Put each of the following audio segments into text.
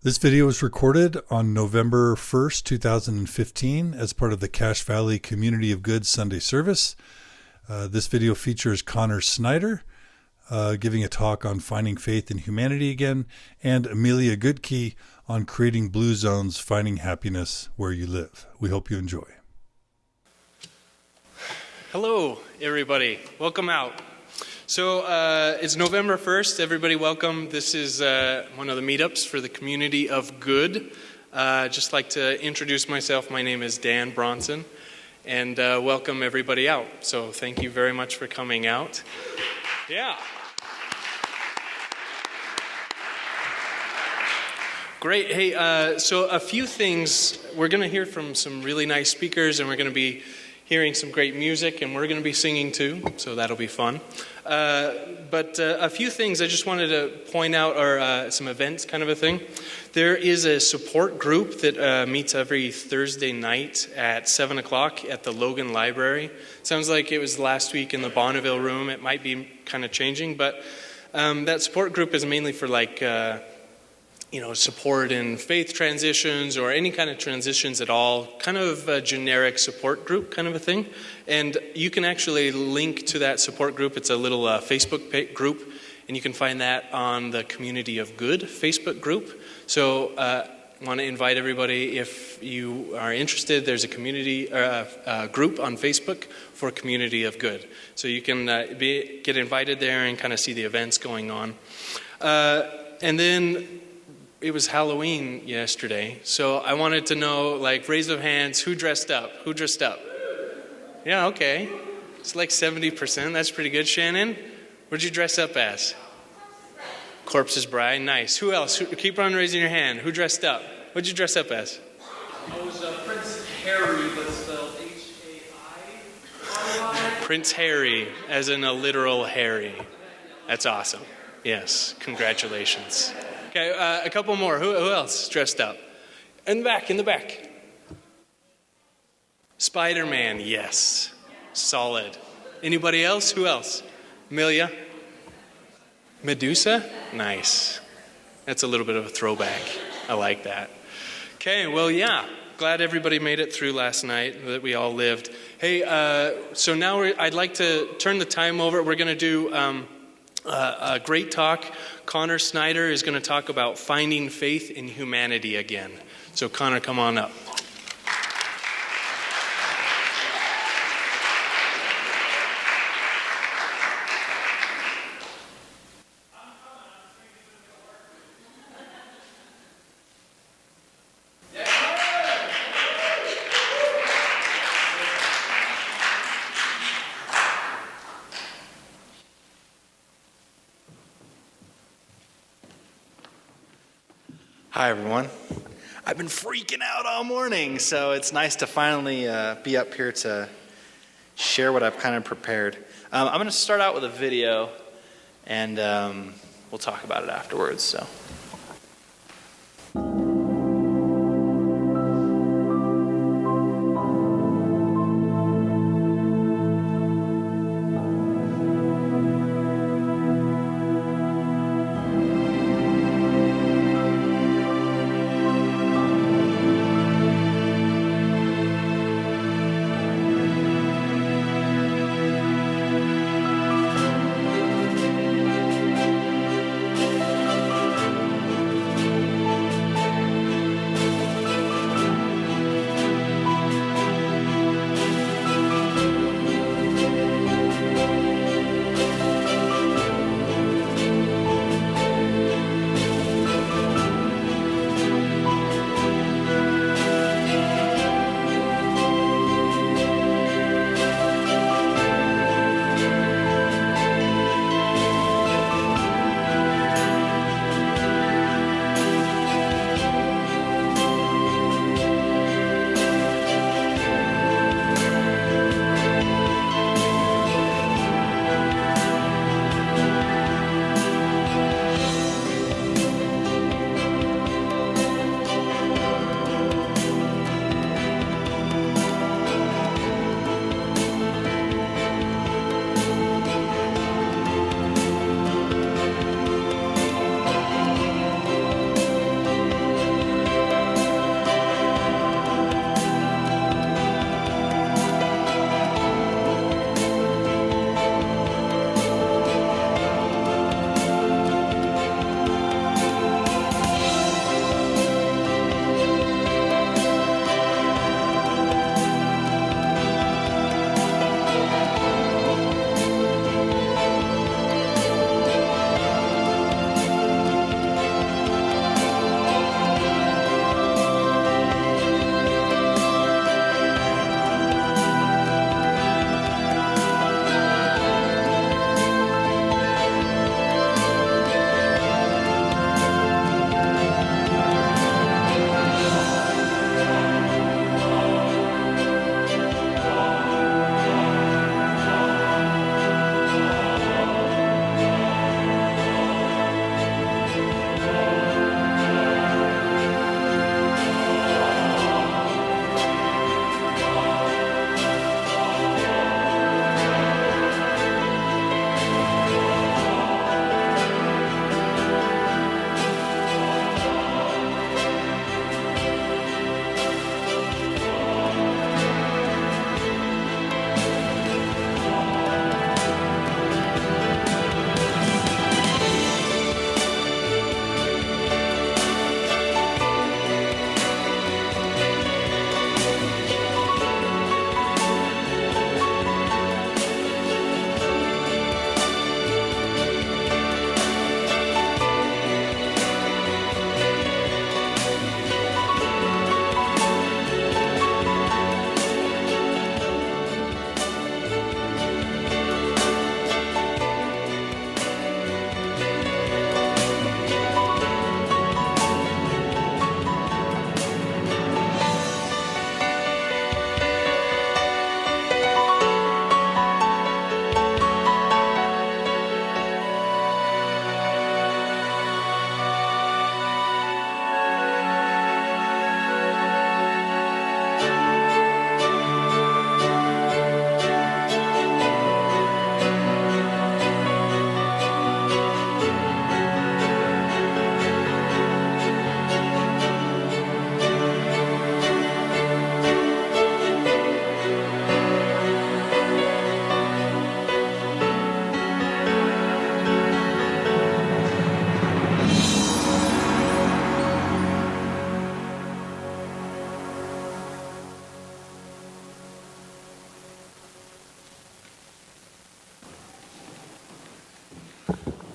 This video was recorded on November 1st, 2015 as part of the Cache Valley Community of Good Sunday service. This video features Connor Snyder giving a talk on finding faith in humanity again, and Amelia Gutke on creating blue zones, finding happiness where you live. We hope you enjoy. Hello, everybody. Welcome out. So it's November 1st. Everybody welcome. This is one of the meetups for the Community of Good. Just like to introduce myself. My name is Dan Bronson, and welcome everybody out. So thank you very much for coming out. Yeah. Great. Hey, so a few things. We're going to hear from some really nice speakers, and we're going to be hearing some great music, and we're going to be singing too, so that'll be fun. But a few things I just wanted to point out are some events kind of a thing. There is a support group that meets every Thursday night at 7 o'clock at the Logan Library. Sounds like it was last week in the Bonneville room. It might be kind of changing, but that support group is mainly for like support in faith transitions or any kind of transitions at all, kind of a generic support group kind of a thing. And you can actually link to that support group. It's a little Facebook group, and you can find that on the Community of Good Facebook group. So I want to invite everybody, if you are interested, there's a community group on Facebook for Community of Good. So you can get invited there and kind of see the events going on. And then it was Halloween yesterday, so I wanted to know, raise of hands, who dressed up? Who dressed up? Yeah, okay. It's like 70%. That's pretty good. Shannon, what'd you dress up as? Corpse's Bride. Nice. Who else? Keep on raising your hand. Who dressed up? What'd you dress up as? I was Prince Harry, but spelled H-A-I. Prince Harry, as in a literal Harry. That's awesome. Yes, congratulations. Okay, a couple more. Who else dressed up? In the back. Spider-Man, yes. Solid. Anybody else? Who else? Amelia? Medusa? Nice. That's a little bit of a throwback. I like that. Okay, well, yeah. Glad everybody made it through last night, that we all lived. Hey, so now I'd like to turn the time over. We're going to do a great talk. Connor Snyder is going to talk about finding faith in humanity again. So Connor, come on up. Hi, everyone. I've been freaking out all morning, so it's nice to finally be up here to share what I've kind of prepared. I'm going to start out with a video, and we'll talk about it afterwards. So.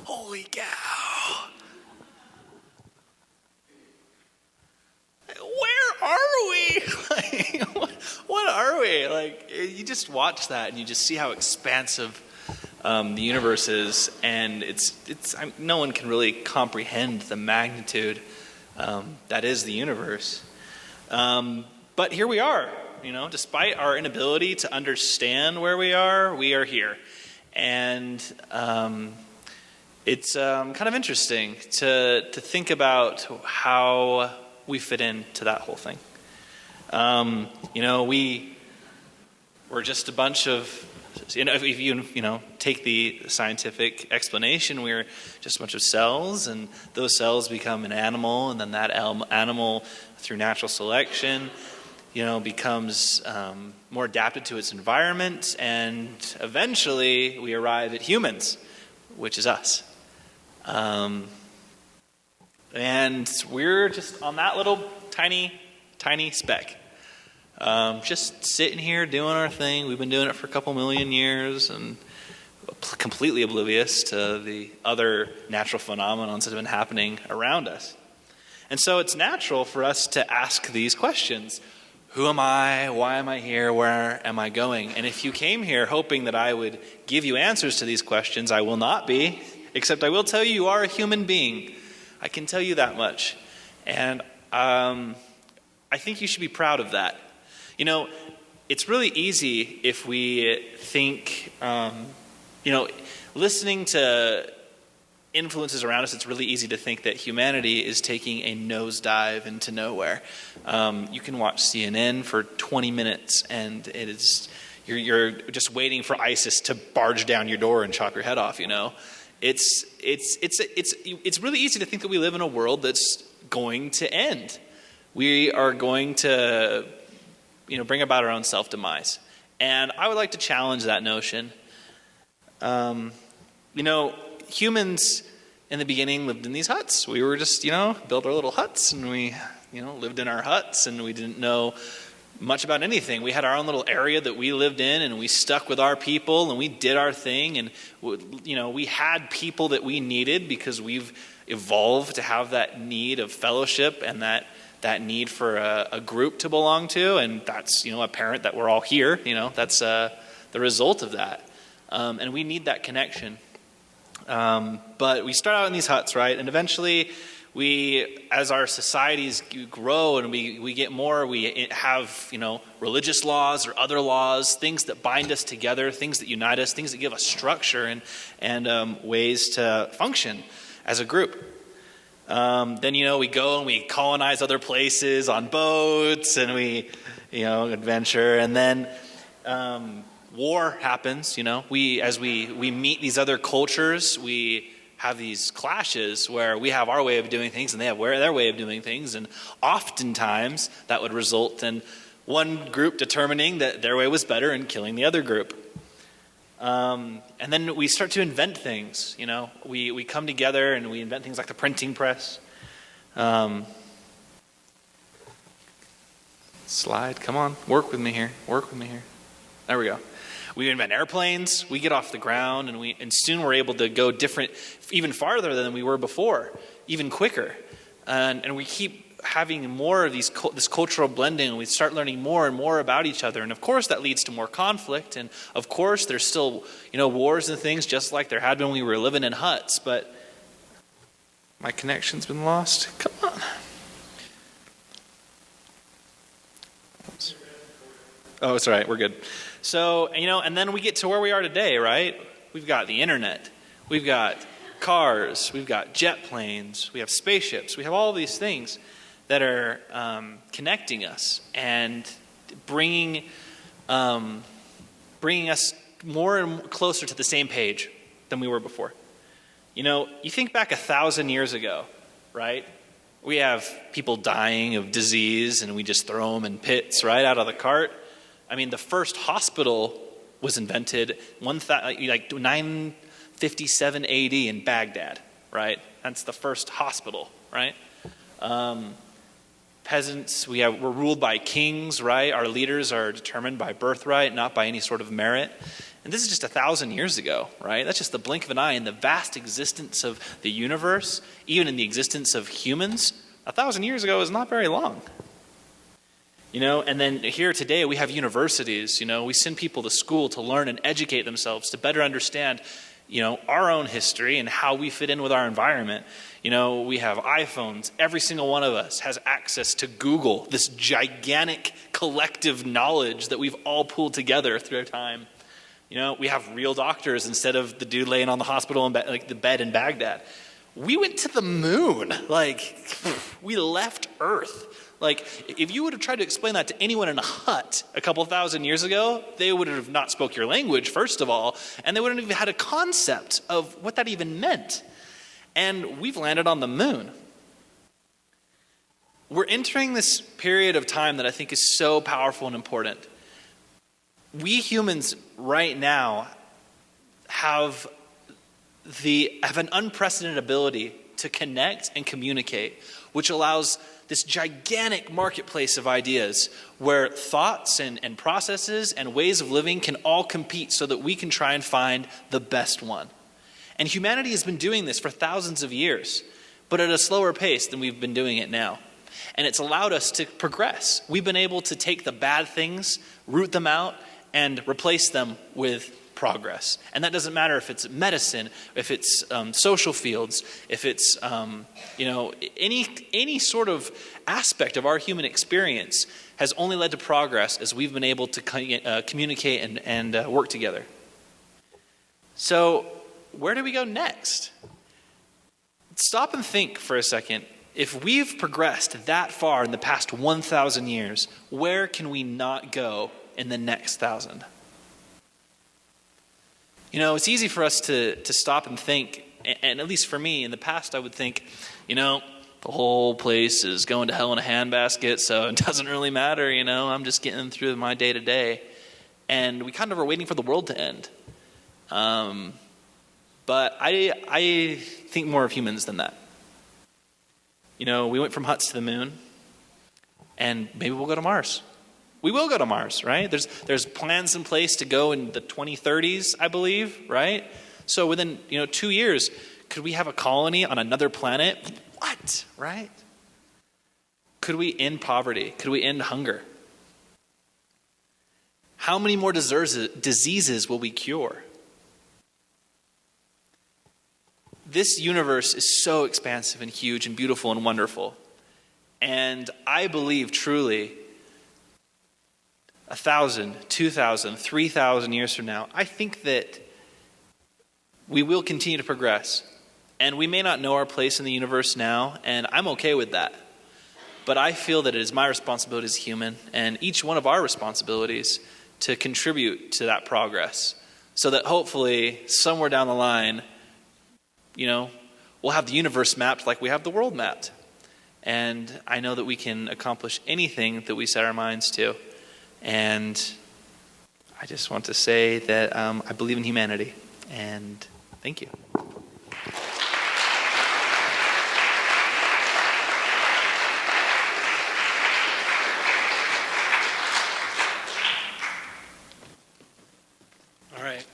Holy cow. Where are we? Like, what are we? Like, you just watch that and you just see how expansive the universe is, and no one can really comprehend the magnitude that is the universe. But here we are, despite our inability to understand where we are here. And it's kind of interesting to think about how we fit into that whole thing. We're just a bunch of, if you take the scientific explanation, we're just a bunch of cells, and those cells become an animal, and then that animal, through natural selection, becomes more adapted to its environment, and eventually we arrive at humans, which is us. And we're just on that little tiny, tiny speck. Just sitting here doing our thing. We've been doing it for a couple million years and completely oblivious to the other natural phenomena that have been happening around us. And so it's natural for us to ask these questions. Who am I? Why am I here? Where am I going? And if you came here hoping that I would give you answers to these questions, I will not be, except I will tell you, you are a human being. I can tell you that much. And I think you should be proud of that. It's really easy if we think, listening to influences around us, it's really easy to think that humanity is taking a nosedive into nowhere. You can watch CNN for 20 minutes and it is you're just waiting for ISIS to barge down your door and chop your head off, It's really easy to think that we live in a world that's going to end. We are going to bring about our own self-demise. And I would like to challenge that notion. Humans in the beginning lived in these huts. We were just, built our little huts, and we, lived in our huts, and we didn't know much about anything. We had our own little area that we lived in, and we stuck with our people, and we did our thing, and, we had people that we needed because we've evolved to have that need of fellowship and that need for a group to belong to, and that's, apparent that we're all here, that's the result of that. And we need that connection. But we start out in these huts, right? And eventually as our societies grow and we get more, we have, religious laws or other laws, things that bind us together, things that unite us, things that give us structure and ways to function as a group. Then, we go and we colonize other places on boats and we, adventure. And then war happens, as we meet these other cultures, we have these clashes where we have our way of doing things and they have their way of doing things. And oftentimes that would result in one group determining that their way was better and killing the other group. And then we start to invent things, we come together and we invent things like the printing press. Slide, come on, work with me here. There we go. We invent airplanes, we get off the ground, and soon we're able to go even farther than we were before, even quicker. And we keep having more of this cultural blending, and we start learning more and more about each other. And of course that leads to more conflict, and of course there's still, wars and things just like there had been when we were living in huts. But my connection's been lost. Come on. Oh, it's all right. We're good. So, and then we get to where we are today, right? We've got the internet. We've got cars. We've got jet planes. We have spaceships. We have all these things that are connecting us and bringing us more and closer to the same page than we were before. You think back 1,000 years ago, right? We have people dying of disease and we just throw them in pits right out of the cart. I mean, the first hospital was invented 957 AD in Baghdad, right? That's the first hospital, right? Peasants, we're ruled by kings, right? Our leaders are determined by birthright, not by any sort of merit. And this is just 1,000 years ago, right? That's just the blink of an eye in the vast existence of the universe, even in the existence of humans. 1,000 years ago is not very long. And then here today we have universities. We send people to school to learn and educate themselves, to better understand, our own history and how we fit in with our environment. We have iPhones. Every single one of us has access to Google, this gigantic collective knowledge that we've all pulled together through time. We have real doctors instead of the dude laying on the hospital the bed in Baghdad. We went to the moon. We left Earth. If you would have tried to explain that to anyone in a hut a couple thousand years ago, they would have not spoke your language, first of all, and they wouldn't have even had a concept of what that even meant. And we've landed on the moon. We're entering this period of time that I think is so powerful and important. We humans right now have an unprecedented ability to connect and communicate, which allows this gigantic marketplace of ideas where thoughts and processes and ways of living can all compete so that we can try and find the best one. And humanity has been doing this for thousands of years, but at a slower pace than we've been doing it now. And it's allowed us to progress. We've been able to take the bad things, root them out, and replace them with progress. And that doesn't matter if it's medicine, if it's social fields, if it's any sort of aspect of our human experience has only led to progress as we've been able to communicate and work together. So where do we go next? Stop and think for a second. If we've progressed that far in the past 1,000 years, where can we not go in the next 1,000? It's easy for us to stop and think, and at least for me, in the past I would think, the whole place is going to hell in a handbasket, so it doesn't really matter, I'm just getting through my day to day. And we kind of are waiting for the world to end. But I think more of humans than that. We went from huts to the moon, and maybe we'll go to Mars. We will go to Mars, right? There's plans in place to go in the 2030s, I believe, right? So within 2 years, could we have a colony on another planet? What, right? Could we end poverty? Could we end hunger? How many more diseases will we cure? This universe is so expansive and huge and beautiful and wonderful. And I believe truly 1,000, 2,000, 3,000 years from now, I think that we will continue to progress. And we may not know our place in the universe now, and I'm okay with that. But I feel that it is my responsibility as a human, and each one of our responsibilities, to contribute to that progress. So that hopefully, somewhere down the line, we'll have the universe mapped like we have the world mapped. And I know that we can accomplish anything that we set our minds to. And I just want to say that I believe in humanity. And thank you. All right.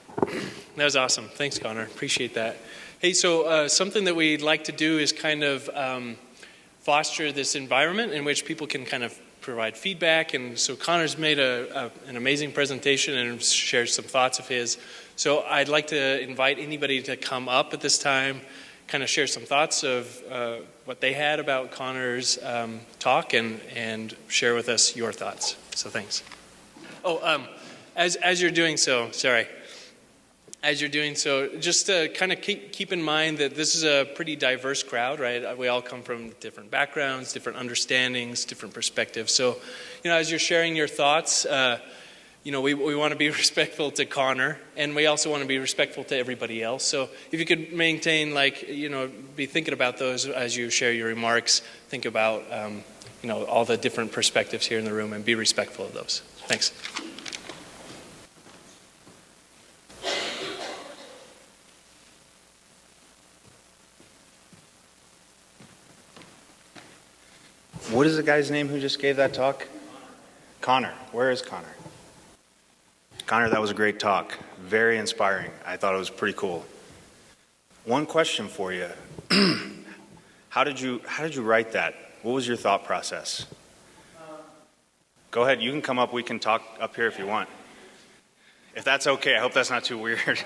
That was awesome. Thanks, Connor. Appreciate that. Hey, so something that we'd like to do is kind of foster this environment in which people can kind of provide feedback. And so Connor's made an amazing presentation and shared some thoughts of his. So I'd like to invite anybody to come up at this time, kind of share some thoughts of what they had about Connor's talk and share with us your thoughts. So thanks. Oh, as you're doing so, sorry. As you're doing so, just to kind of keep in mind that this is a pretty diverse crowd, right? We all come from different backgrounds, different understandings, different perspectives. So, as you're sharing your thoughts, we want to be respectful to Connor, and we also want to be respectful to everybody else. So if you could maintain, be thinking about those as you share your remarks, think about, all the different perspectives here in the room and be respectful of those. Thanks. What is the guy's name who just gave that talk? Connor. Where is Connor? Connor, that was a great talk. Very inspiring. I thought it was pretty cool. One question for you. How did you write that? What was your thought process? Go ahead. You can come up. We can talk up here if you want. If that's okay. I hope that's not too weird.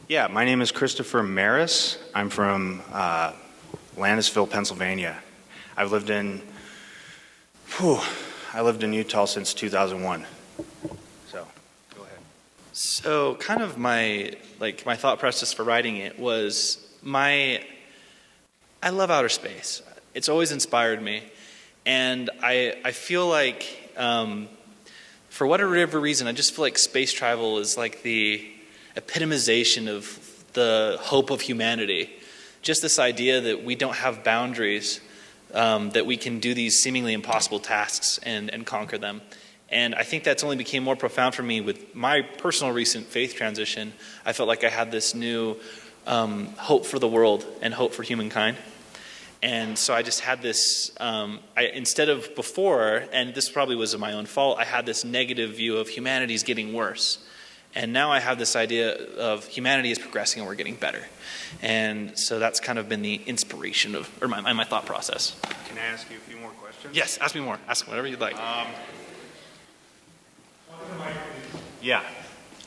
Yeah, my name is Christopher Maris. I'm from Landisville, Pennsylvania. I've lived in Utah since 2001. So, go ahead. So kind of my thought process for writing it was I love outer space. It's always inspired me. And I feel like, for whatever reason, I just feel like space travel is like the epitomization of the hope of humanity. Just this idea that we don't have boundaries, that we can do these seemingly impossible tasks and conquer them. And I think that's only became more profound for me with my personal recent faith transition. I felt like I had this new hope for the world and hope for humankind. And so I just had this, instead of before, and this probably was my own fault, I had this negative view of humanity's getting worse. And now I have this idea of humanity is progressing and we're getting better. And so that's kind of been the inspiration of, or my thought process. Can I ask you a few more questions? Yes, ask me more. Ask whatever you'd like. Yeah.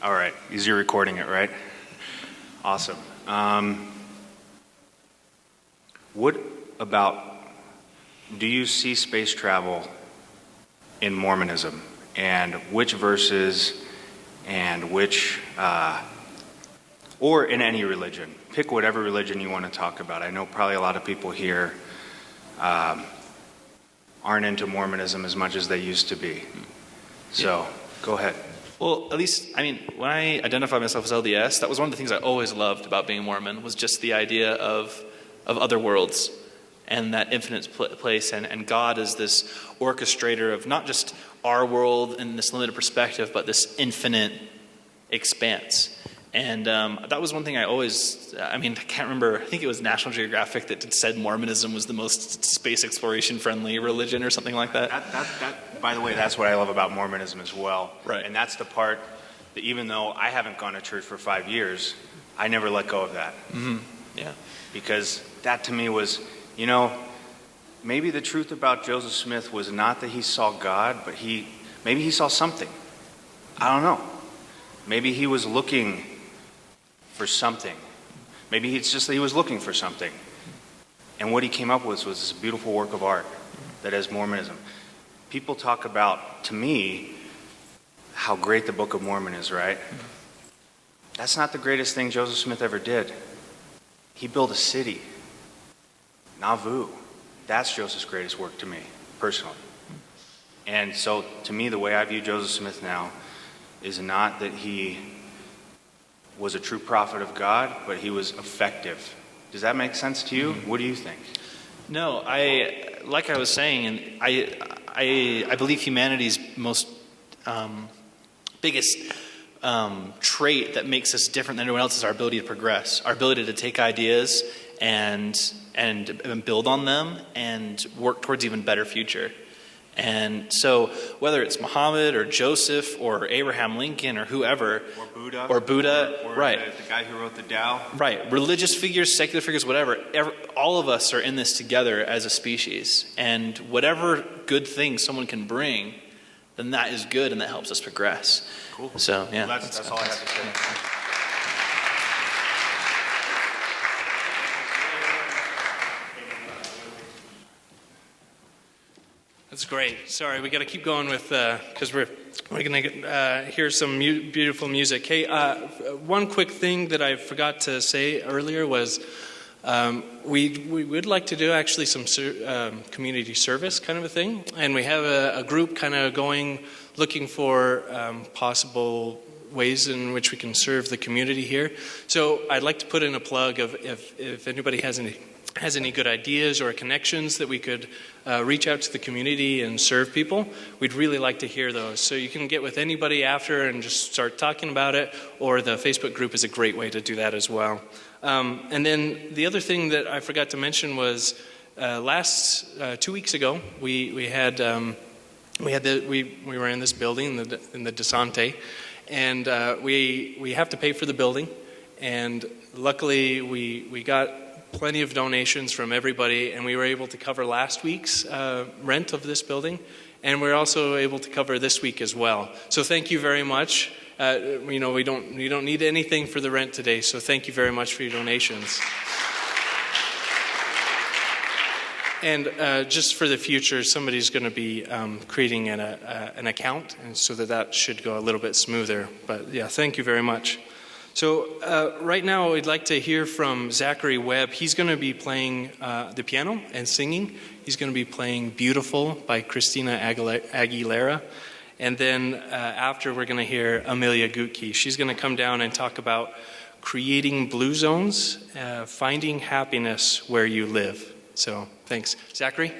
All right. You're recording it, right? Awesome. What about, do you see space travel in Mormonism? And which verses and which, or in any religion? Pick whatever religion you want to talk about. I know probably a lot of people here aren't into Mormonism as much as they used to be. So, go ahead. Well, at least, I mean, when I identified myself as LDS, that was one of the things I always loved about being Mormon, was just the idea of other worlds and that infinite place, and God is this orchestrator of not just our world in this limited perspective, but this infinite expanse. And that was one thing I always, I can't remember, I think it was National Geographic that said Mormonism was the most space exploration friendly religion or something like that. That, by the way, that's what I love about Mormonism as well. Right. And that's the part that even though I haven't gone to church for 5 years, I never let go of that. Mm-hmm. Yeah. Because that to me was, maybe the truth about Joseph Smith was not that he saw God, but maybe he saw something. I don't know. Maybe he was looking for something. Maybe it's just that he was looking for something. And what he came up with was this beautiful work of art that is Mormonism. People talk about, to me, how great the Book of Mormon is, right? That's not the greatest thing Joseph Smith ever did. He built a city, Nauvoo. That's Joseph's greatest work to me, personally. And so, to me, the way I view Joseph Smith now is not that he was a true prophet of God, but he was effective. Does that make sense to you? What do you think? No, like I was saying, and I believe humanity's most biggest trait that makes us different than anyone else is our ability to progress, our ability to take ideas and build on them and work towards even better future. And so whether it's Muhammad or Joseph or Abraham Lincoln or whoever, or right, the guy who wrote the Tao, right, religious figures, secular figures, whatever, all of us are in this together as a species, and whatever good thing someone can bring, then that is good and that helps us progress. Cool. So yeah, well, that's all I have to say. That's great. Sorry, we got to keep going with because we're going to hear some beautiful music. Hey, one quick thing that I forgot to say earlier was we would like to do actually some community service kind of a thing, and we have a group kind of looking for possible ways in which we can serve the community here. So I'd like to put in a plug of if anybody has any good ideas or connections that we could reach out to the community and serve people, we'd really like to hear those. So you can get with anybody after and just start talking about it, or the Facebook group is a great way to do that as well. And then the other thing that I forgot to mention was 2 weeks ago, we had we were in this building in the Desante, and we have to pay for the building. And luckily, we got plenty of donations from everybody, and we were able to cover last week's rent of this building, and we're also able to cover this week as well. So thank you very much. We don't need anything for the rent today, so thank you very much for your donations. And just for the future, somebody's going to be creating an account, and so that should go a little bit smoother. But yeah, thank you very much. So right now, we'd like to hear from Zachary Webb. He's going to be playing the piano and singing. He's going to be playing "Beautiful" by Christina Aguilera. And then after, we're going to hear Amelia Gutke. She's going to come down and talk about creating blue zones, finding happiness where you live. So thanks. Zachary?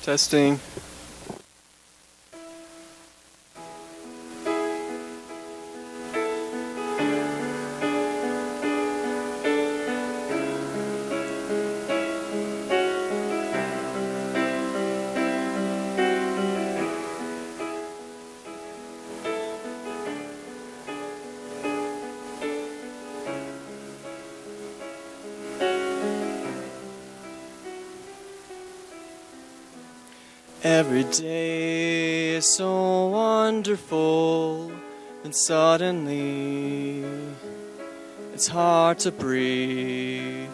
Testing. Every day is so wonderful, and suddenly it's hard to breathe.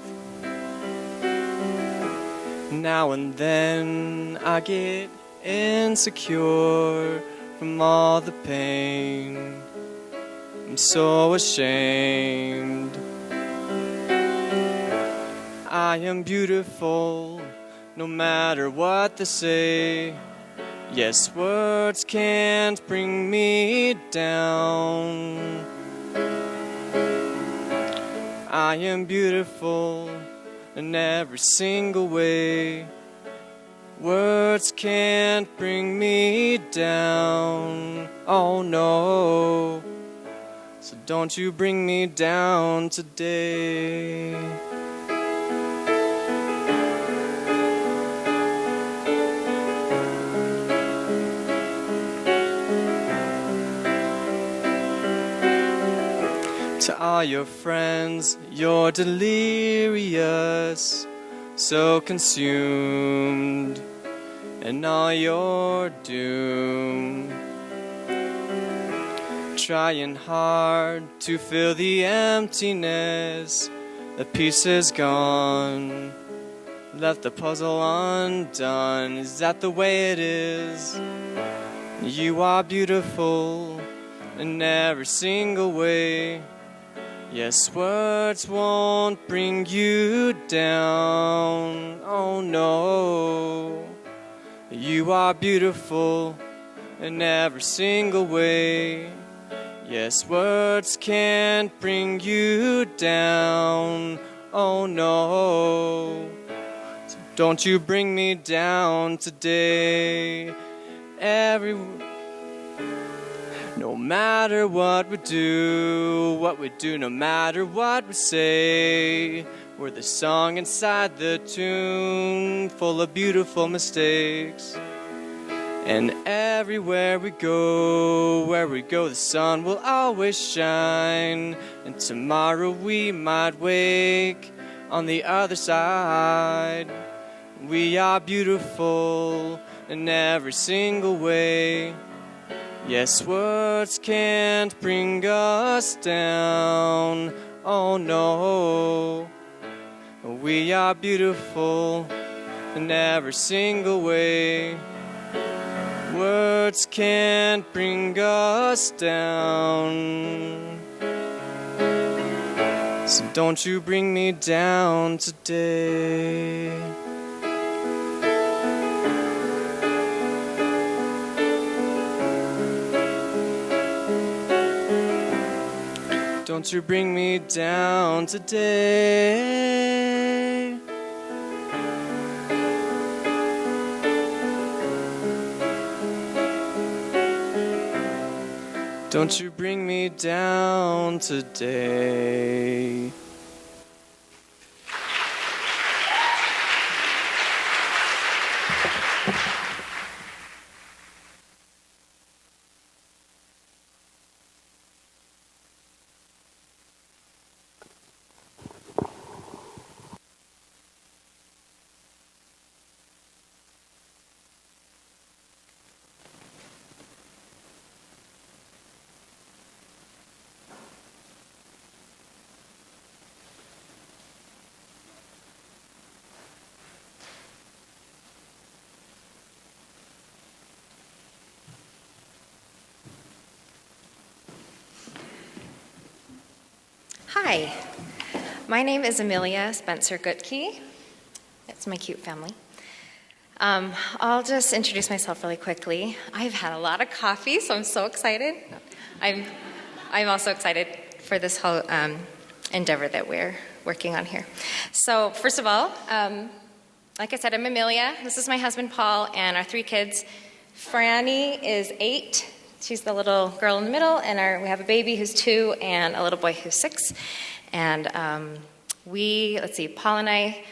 Now and then I get insecure from all the pain. I'm so ashamed. I am beautiful, no matter what they say. Yes, words can't bring me down. I am beautiful in every single way. Words can't bring me down. Oh no. So don't you bring me down today. To all your friends, you're delirious, so consumed in all your doom. Trying hard to fill the emptiness, the piece is gone, left the puzzle undone. Is that the way it is? You are beautiful in every single way. Yes, words won't bring you down. Oh no. You are beautiful in every single way. Yes, words can't bring you down. Oh no. So don't you bring me down today. No matter what we do, no matter what we say, we're the song inside the tune, full of beautiful mistakes. And everywhere we go, the sun will always shine. And tomorrow we might wake on the other side. We are beautiful in every single way. Yes, words can't bring us down. Oh no. We are beautiful in every single way. Words can't bring us down. Don't you bring me down today. Don't you bring me down today. Don't you bring me down today. Hi, my name is Amelia Gutke. That's my cute family. I'll just introduce myself really quickly. I've had a lot of coffee, so I'm so excited. I'm also excited for this whole endeavor that we're working on here. So first of all, like I said, I'm Amelia. This is my husband, Paul, and our 3 kids. Franny is 8. She's the little girl in the middle, and we have a baby who's 2 and a little boy who's 6. And Paul and I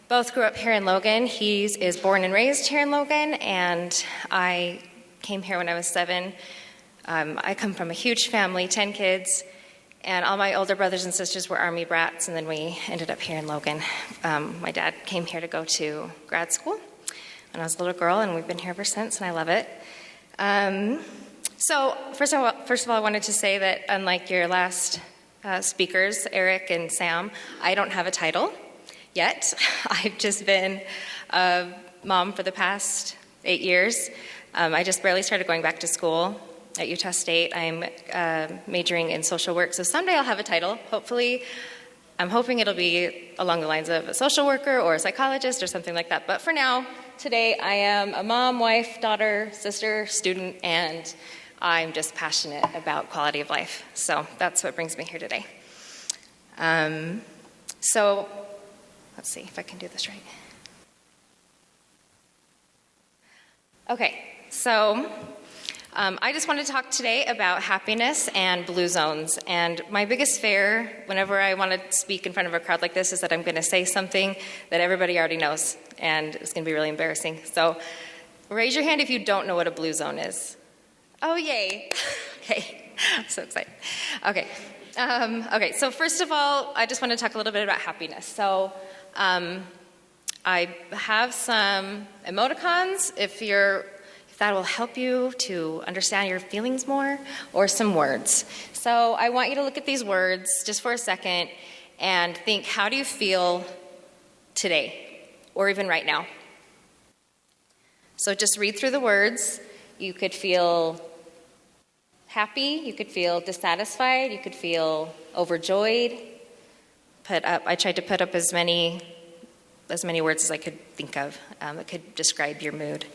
both grew up here in Logan. He is born and raised here in Logan, and I came here when I was 7. I come from a huge family, 10 kids, and all my older brothers and sisters were Army brats, and then we ended up here in Logan. My dad came here to go to grad school when I was a little girl, and we've been here ever since, and I love it. So first of all, I wanted to say that unlike your last speakers, Eric and Sam, I don't have a title yet. I've just been a mom for the past 8 years. I just barely started going back to school at Utah State. I'm majoring in social work, so someday I'll have a title. Hopefully, I'm hoping it'll be along the lines of a social worker or a psychologist or something like that. But for now, today, I am a mom, wife, daughter, sister, student, and I'm just passionate about quality of life. So that's what brings me here today. So let's see if I can do this right. Okay, so I just want to talk today about happiness and blue zones. And my biggest fear whenever I want to speak in front of a crowd like this is that I'm going to say something that everybody already knows, and it's going to be really embarrassing. So raise your hand if you don't know what a blue zone is. Oh, yay. Okay, I'm so excited. Okay. So first of all, I just want to talk a little bit about happiness. So I have some emoticons if that will help you to understand your feelings more, or some words. So I want you to look at these words just for a second and think, how do you feel today, or even right now? So just read through the words. You could feel happy, you could feel dissatisfied, you could feel overjoyed. I tried to put up as many words as I could think of that could describe your mood.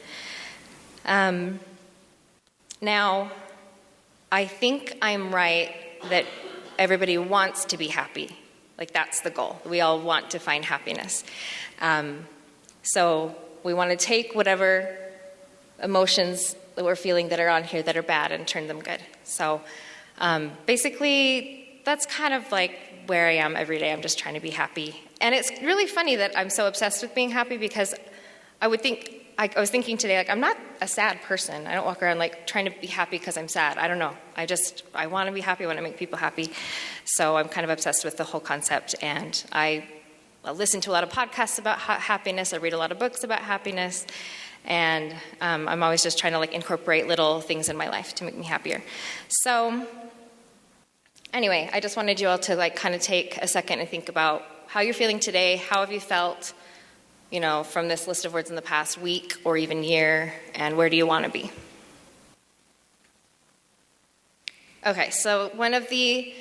Now, I think I'm right that everybody wants to be happy. Like, that's the goal. We all want to find happiness. So we want to take whatever emotions that we're feeling that are on here that are bad and turn them good. So basically, that's kind of like where I am every day. I'm just trying to be happy. And it's really funny that I'm so obsessed with being happy, because I was thinking today, like, I'm not a sad person. I don't walk around like trying to be happy because I'm sad. I don't know. I want to be happy. I want to make people happy. So I'm kind of obsessed with the whole concept. And I listen to a lot of podcasts about happiness. I read a lot of books about happiness. And I'm always just trying to like incorporate little things in my life to make me happier. So anyway, I just wanted you all to like kind of take a second and think about how you're feeling today. How have you felt, from this list of words in the past week or even year, and where do you want to be? Okay, so one of the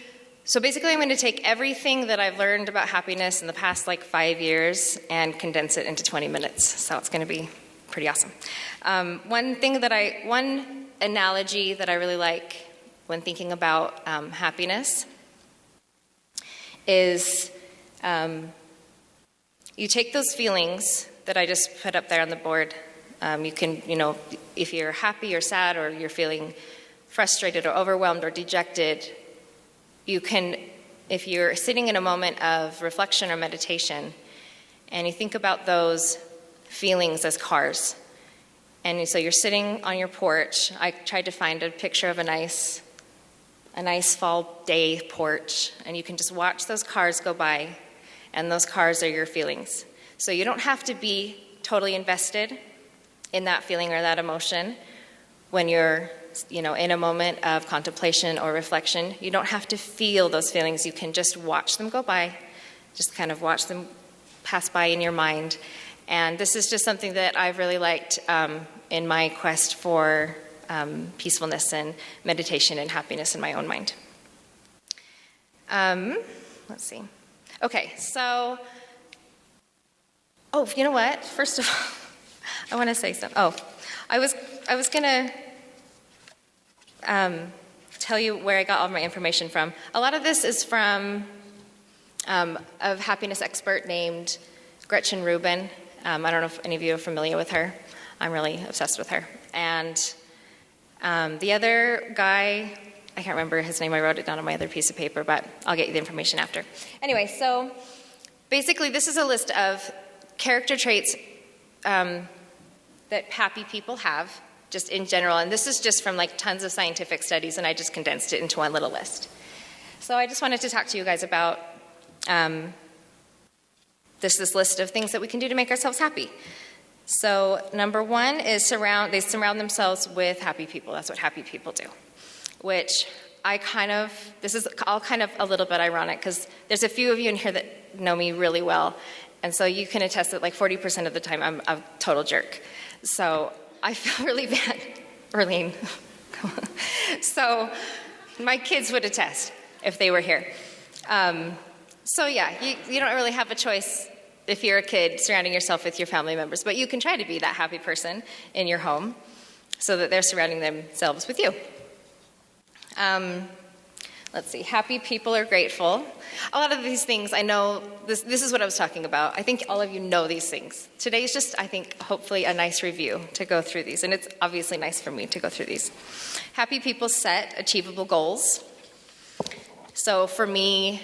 So basically, I'm going to take everything that I've learned about happiness in the past 5 years and condense it into 20 minutes. So it's going to be pretty awesome. One analogy that I really like when thinking about happiness is you take those feelings that I just put up there on the board. You can, if you're happy or sad or you're feeling frustrated or overwhelmed or dejected, you can, if you're sitting in a moment of reflection or meditation, and you think about those feelings as cars, and so you're sitting on your porch. I tried to find a picture of a nice fall day porch, and you can just watch those cars go by, and those cars are your feelings. So you don't have to be totally invested in that feeling or that emotion when you're in a moment of contemplation or reflection. You don't have to feel those feelings. You can just watch them go by, just kind of watch them pass by in your mind. And this is just something that I've really liked in my quest for peacefulness and meditation and happiness in my own mind. Let's see. Okay, so, you know what? First of all, I want to say something. I was going to tell you where I got all my information from. A lot of this is from a happiness expert named Gretchen Rubin. I don't know if any of you are familiar with her. I'm really obsessed with her. And the other guy, I can't remember his name. I wrote it down on my other piece of paper, but I'll get you the information after. Anyway, so basically this is a list of character traits that happy people have, just in general. And this is just from tons of scientific studies, and I just condensed it into one little list. So I just wanted to talk to you guys about this list of things that we can do to make ourselves happy. So number one is they surround themselves with happy people. That's what happy people do. Which this is all kind of a little bit ironic because there's a few of you in here that know me really well. And so you can attest that 40% of the time I'm a total jerk. So I feel really bad. Erlene. So my kids would attest if they were here. So yeah, you don't really have a choice if you're a kid surrounding yourself with your family members, but you can try to be that happy person in your home so that they're surrounding themselves with you. Let's see, happy people are grateful. A lot of these things, I know, this is what I was talking about. I think all of you know these things. Today's just, I think, hopefully a nice review to go through these, and it's obviously nice for me to go through these. Happy people set achievable goals. So for me,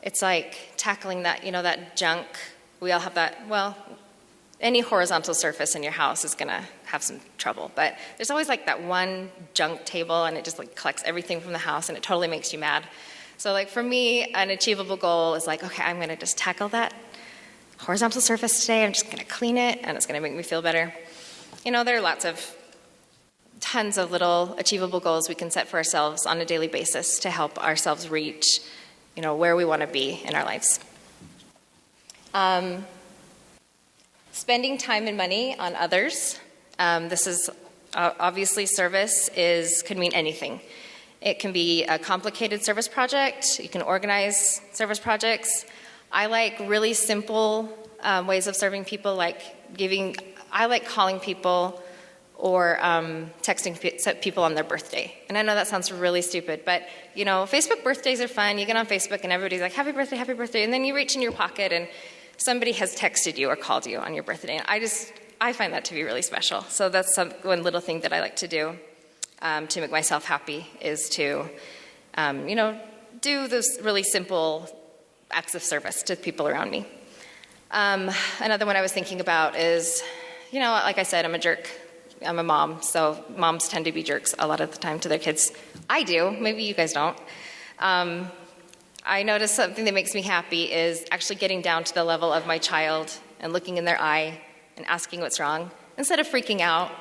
it's tackling that, that junk. We all have that, any horizontal surface in your house is going to have some trouble. But there's always that one junk table, and it just collects everything from the house, and it totally makes you mad. So for me, an achievable goal is okay, I'm going to just tackle that horizontal surface today. I'm just going to clean it, and it's going to make me feel better. There are tons of little achievable goals we can set for ourselves on a daily basis to help ourselves reach, where we want to be in our lives. Spending time and money on others. This is obviously service could mean anything. It can be a complicated service project. You can organize service projects. I like really simple ways of serving people, I like calling people or texting people on their birthday. And I know that sounds really stupid, but Facebook birthdays are fun. You get on Facebook and everybody's like, happy birthday, and then you reach in your pocket and somebody has texted you or called you on your birthday. And I find that to be really special. So that's one little thing that I like to do to make myself happy is to, do those really simple acts of service to people around me. Another one I was thinking about is, like I said, I'm a jerk. I'm a mom, so moms tend to be jerks a lot of the time to their kids. I do. Maybe you guys don't. I notice something that makes me happy is actually getting down to the level of my child and looking in their eye and asking what's wrong instead of freaking out.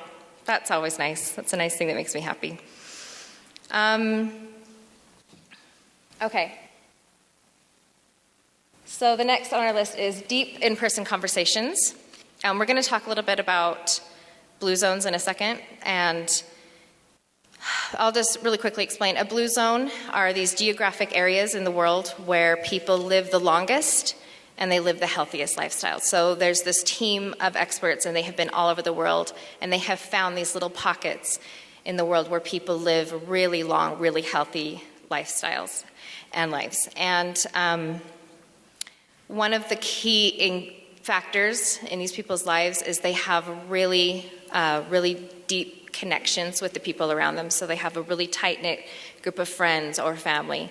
That's always nice. That's a nice thing that makes me happy. Okay. So the next on our list is deep in-person conversations. We're going to talk a little bit about blue zones in a second and I'll just really quickly explain. A blue zone are these geographic areas in the world where people live the longest and they live the healthiest lifestyle. So there's this team of experts, and they have been all over the world, and they have found these little pockets in the world where people live really long, really healthy lifestyles and lives. And one of the key factors in these people's lives is they have really, really deep connections with the people around them. So they have a really tight-knit group of friends or family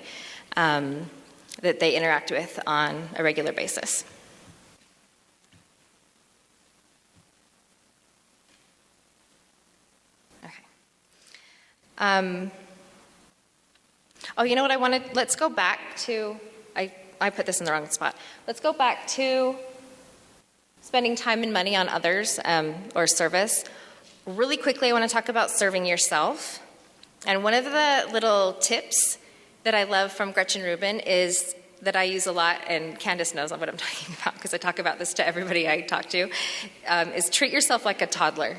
that they interact with on a regular basis. Okay. Oh, you know what I wanted? Let's go back to, I put this in the wrong spot. Let's go back to spending time and money on others or service. Really quickly, I want to talk about serving yourself. And one of the little tips that I love from Gretchen Rubin is that I use a lot, and Candace knows what I'm talking about because I talk about this to everybody I talk to, is treat yourself like a toddler.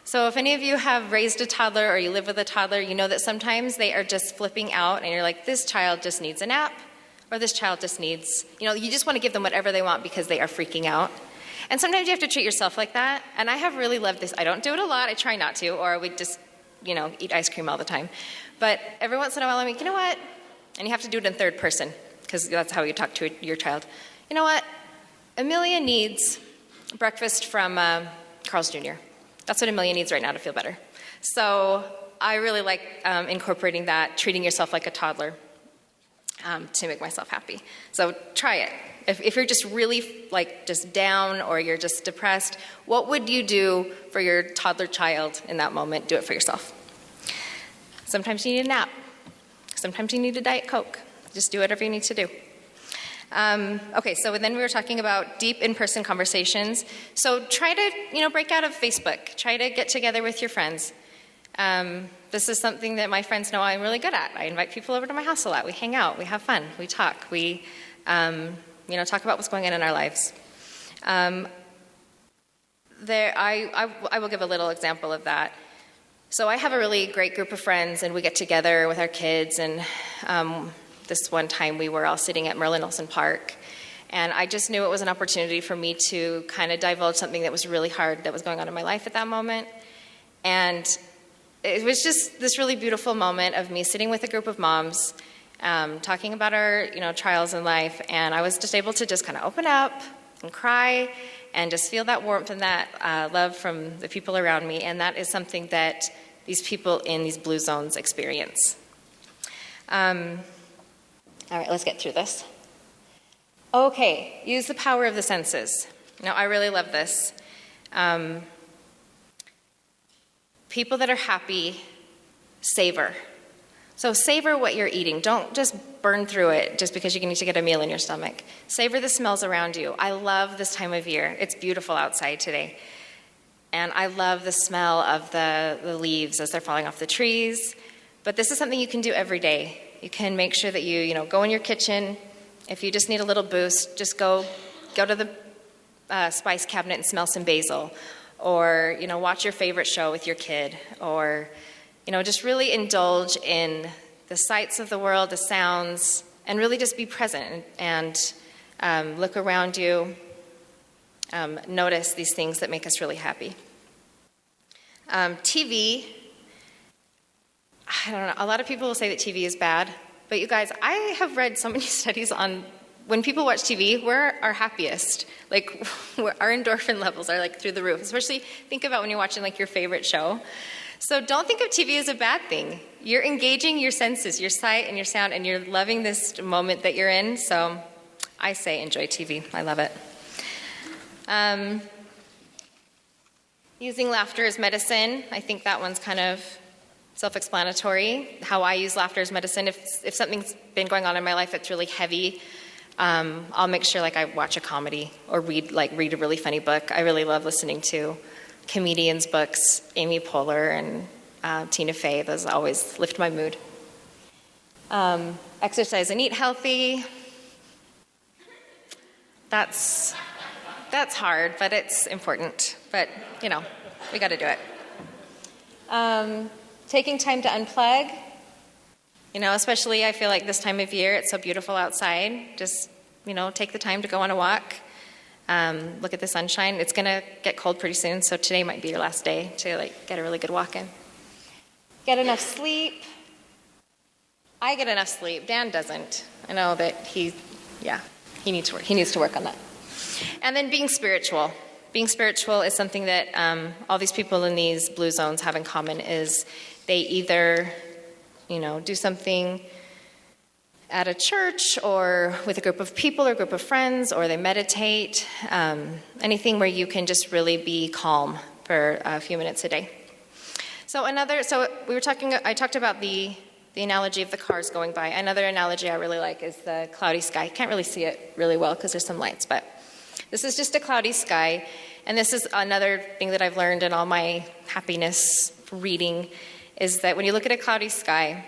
So if any of you have raised a toddler or you live with a toddler, you know that sometimes they are just flipping out and you're like, this child just needs a nap, or this child just needs, you just want to give them whatever they want because they are freaking out. And sometimes you have to treat yourself like that. And I have really loved this. I don't do it a lot. I try not to, or I would just, eat ice cream all the time. But every once in a while I'm like, you know what? And you have to do it in third person because that's how you talk to your child. You know what? Amelia needs breakfast from Carl's Jr. That's what Amelia needs right now to feel better. So I really like incorporating that, treating yourself like a toddler to make myself happy. So try it. If you're just really just down or you're just depressed, what would you do for your toddler child in that moment? Do it for yourself. Sometimes you need a nap. Sometimes you need a Diet Coke. Just do whatever you need to do. Okay, so then we were talking about deep in-person conversations. So try to, break out of Facebook. Try to get together with your friends. This is something that my friends know I'm really good at. I invite people over to my house a lot. We hang out. We have fun. We talk. We, talk about what's going on in our lives. I will give a little example of that. So I have a really great group of friends, and we get together with our kids, and this one time we were all sitting at Merlin Olsen Park, and I just knew it was an opportunity for me to kind of divulge something that was really hard that was going on in my life at that moment. And it was just this really beautiful moment of me sitting with a group of moms, talking about our, trials in life, and I was just able to just kind of open up and cry and just feel that warmth and that love from the people around me, and that is something that these people in these blue zones experience. All right, let's get through this. Okay, use the power of the senses. Now, I really love this. People that are happy savor. So savor what you're eating. Don't just burn through it just because you need to get a meal in your stomach. Savor the smells around you. I love this time of year. It's beautiful outside today. And I love the smell of the leaves as they're falling off the trees. But this is something you can do every day. You can make sure that you go in your kitchen. If you just need a little boost, just go to the spice cabinet and smell some basil. Or, watch your favorite show with your kid. Or, just really indulge in the sights of the world, the sounds, and really just be present and look around you. Notice these things that make us really happy. TV, I don't know, a lot of people will say that TV is bad, but you guys, I have read so many studies on when people watch TV, we're our happiest. Our endorphin levels are through the roof. Especially think about when you're watching your favorite show. So don't think of TV as a bad thing. You're engaging your senses, your sight and your sound, and you're loving this moment that you're in. So I say enjoy TV. I love it. Using laughter as medicine. I think that one's kind of self-explanatory. How I use laughter as medicine. If something's been going on in my life that's really heavy, I'll make sure I watch a comedy or read a really funny book. I really love listening to comedians' books, Amy Poehler and Tina Fey. Those always lift my mood. Exercise and eat healthy. That's hard, but it's important. But, we got to do it. taking time to unplug. Especially I feel like this time of year, it's so beautiful outside. Just, take the time to go on a walk. Look at the sunshine. It's going to get cold pretty soon, so today might be your last day to get a really good walk in. Get enough sleep. I get enough sleep. Dan doesn't. I know that he needs to work on that. And then being spiritual. Being spiritual is something that all these people in these blue zones have in common is they either, do something at a church or with a group of people or a group of friends, or they meditate, anything where you can just really be calm for a few minutes a day. I talked about the analogy of the cars going by. Another analogy I really like is the cloudy sky. Can't really see it really well because there's some lights, but this is just a cloudy sky. And this is another thing that I've learned in all my happiness reading is that when you look at a cloudy sky,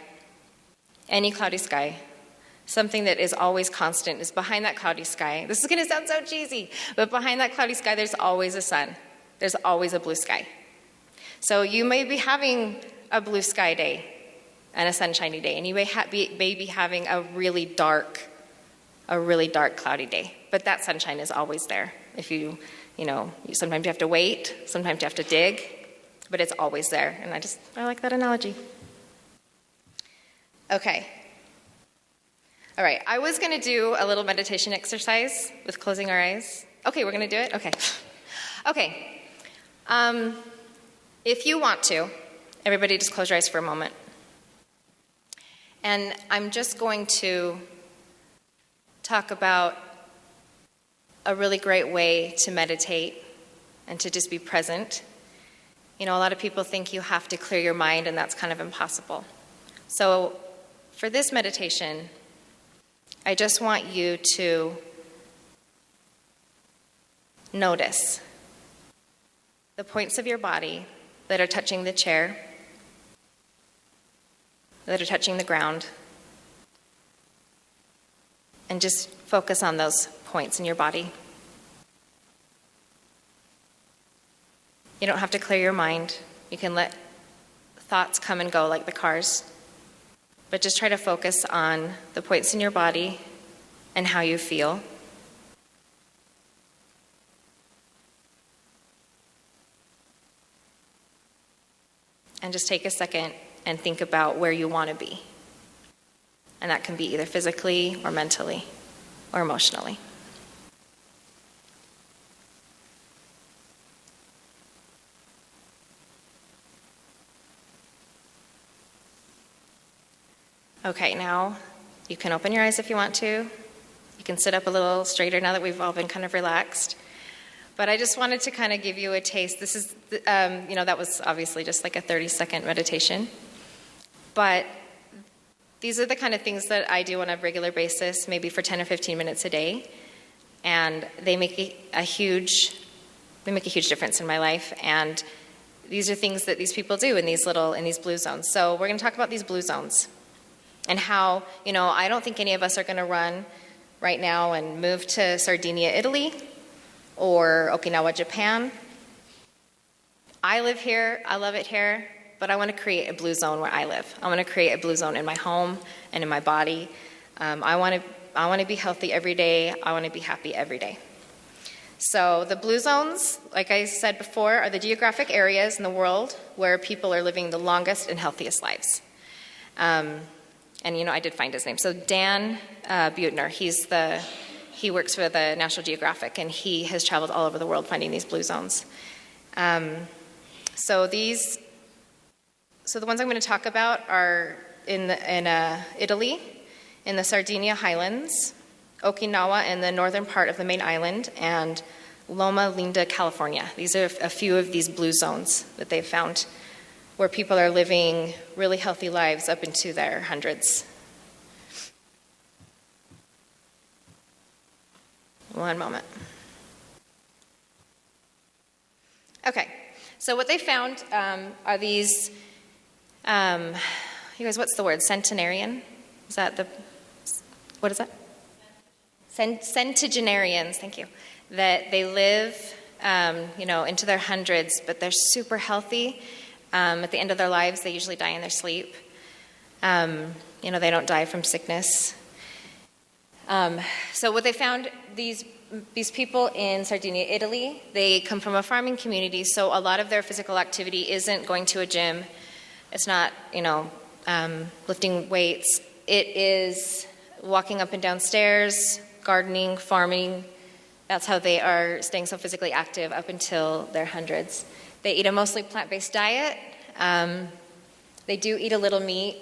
any cloudy sky, something that is always constant is behind that cloudy sky. This is going to sound so cheesy, but behind that cloudy sky, there's always a sun. There's always a blue sky. So you may be having a blue sky day and a sunshiny day, and you may be having a really dark cloudy day. But that sunshine is always there. If sometimes you have to wait, sometimes you have to dig, but it's always there. And I like that analogy. Okay. All right, I was going to do a little meditation exercise with closing our eyes. Okay, we're going to do it? Okay. Okay. If you want to, everybody just close your eyes for a moment. And I'm just going to talk about a really great way to meditate and to just be present. A lot of people think you have to clear your mind, and that's kind of impossible. So for this meditation, I just want you to notice the points of your body that are touching the chair, that are touching the ground, and just focus on those points in your body. You don't have to clear your mind. You can let thoughts come and go like the cars, but just try to focus on the points in your body and how you feel. And just take a second and think about where you want to be. And that can be either physically or mentally or emotionally. Okay, now you can open your eyes if you want to. You can sit up a little straighter now that we've all been kind of relaxed. But I just wanted to kind of give you a taste. This is, that was obviously just like a 30-second meditation. But these are the kind of things that I do on a regular basis, maybe for 10 or 15 minutes a day. And they make a huge difference in my life. And these are things that these people do in these blue zones. So we're going to talk about these blue zones and how, I don't think any of us are going to run right now and move to Sardinia, Italy, or Okinawa, Japan. I live here, I love it here, but I want to create a blue zone where I live. I want to create a blue zone in my home and in my body. I want to be healthy every day. I want to be happy every day. So the blue zones, like I said before, are the geographic areas in the world where people are living the longest and healthiest lives. And I did find his name. So Dan Buettner, he works for the National Geographic, and he has traveled all over the world finding these blue zones. So the ones I'm going to talk about are in Italy, in the Sardinia Highlands, Okinawa in the northern part of the main island, and Loma Linda, California. These are a few of these blue zones that they've found where people are living really healthy lives up into their hundreds. One moment. Okay, so what they found are these, you guys, what's the word? Centenarian? Is that what is that? Centenarians, thank you. That they live, into their hundreds, but they're super healthy. At the end of their lives, they usually die in their sleep. They don't die from sickness. So what they found, these people in Sardinia, Italy, they come from a farming community, so a lot of their physical activity isn't going to a gym. It's not, lifting weights. It is walking up and down stairs, gardening, farming. That's how they are staying so physically active up until their hundreds. They eat a mostly plant-based diet. They do eat a little meat.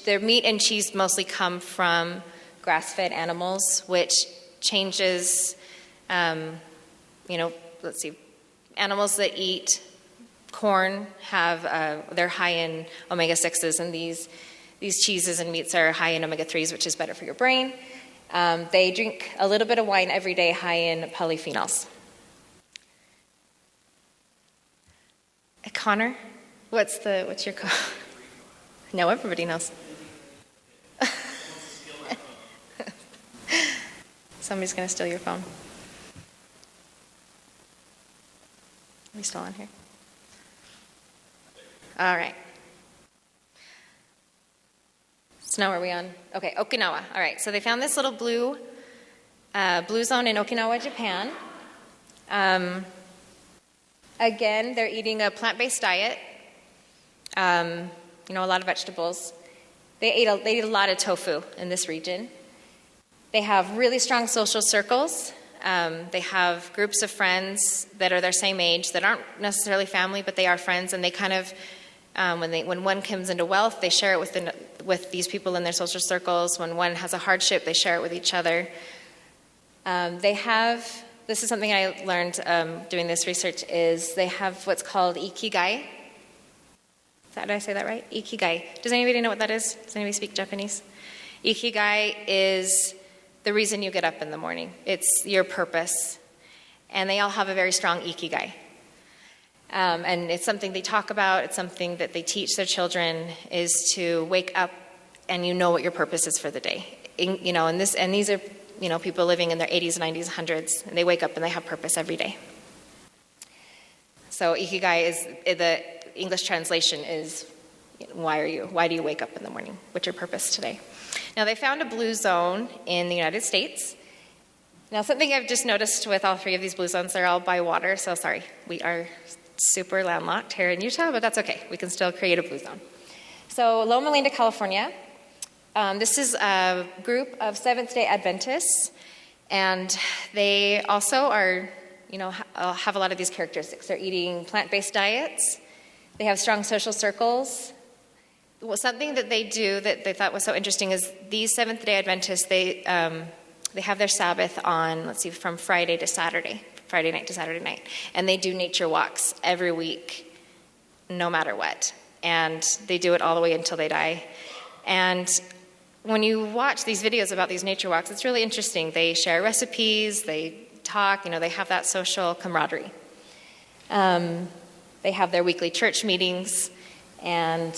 Their meat and cheese mostly come from grass-fed animals, which changes, let's see, animals that eat corn they're high in omega-6s, and these cheeses and meats are high in omega-3s, which is better for your brain. They drink a little bit of wine every day, high in polyphenols. Connor, what's your call? No, everybody knows. Somebody's going to steal your phone. Are we still on here? All right. So now are we on? Okay, Okinawa. All right, so they found this little blue zone in Okinawa, Japan. Again, they're eating a plant-based diet. A lot of vegetables. They eat a lot of tofu in this region. They have really strong social circles. They have groups of friends that are their same age that aren't necessarily family, but they are friends, and they kind of, when one comes into wealth, they share it with these people in their social circles. When one has a hardship, they share it with each other. This is something I learned doing this research, is they have what's called ikigai. Did I say that right? Ikigai. Does anybody know what that is? Does anybody speak Japanese? Ikigai is the reason you get up in the morning. It's your purpose. And they all have a very strong ikigai. And it's something they talk about. It's something that they teach their children, is to wake up and you know what your purpose is for the day. And these are people living in their 80s, 90s, 100s, and they wake up and they have purpose every day. So ikigai is, the English translation is, why do you wake up in the morning? What's your purpose today? Now, they found a blue zone in the United States. Now, something I've just noticed with all three of these blue zones, they're all by water, so sorry, we are super landlocked here in Utah, but that's okay. We can still create a blue zone. So, Loma Linda, California. This is a group of Seventh-day Adventists, and they also are, have a lot of these characteristics. They're eating plant-based diets. They have strong social circles. Well, something that they do that they thought was so interesting is these Seventh-day Adventists, they have their Sabbath on, from Friday night to Saturday night. And they do nature walks every week, no matter what. And they do it all the way until they die. And when you watch these videos about these nature walks, it's really interesting. They share recipes, they talk, they have that social camaraderie. They have their weekly church meetings, and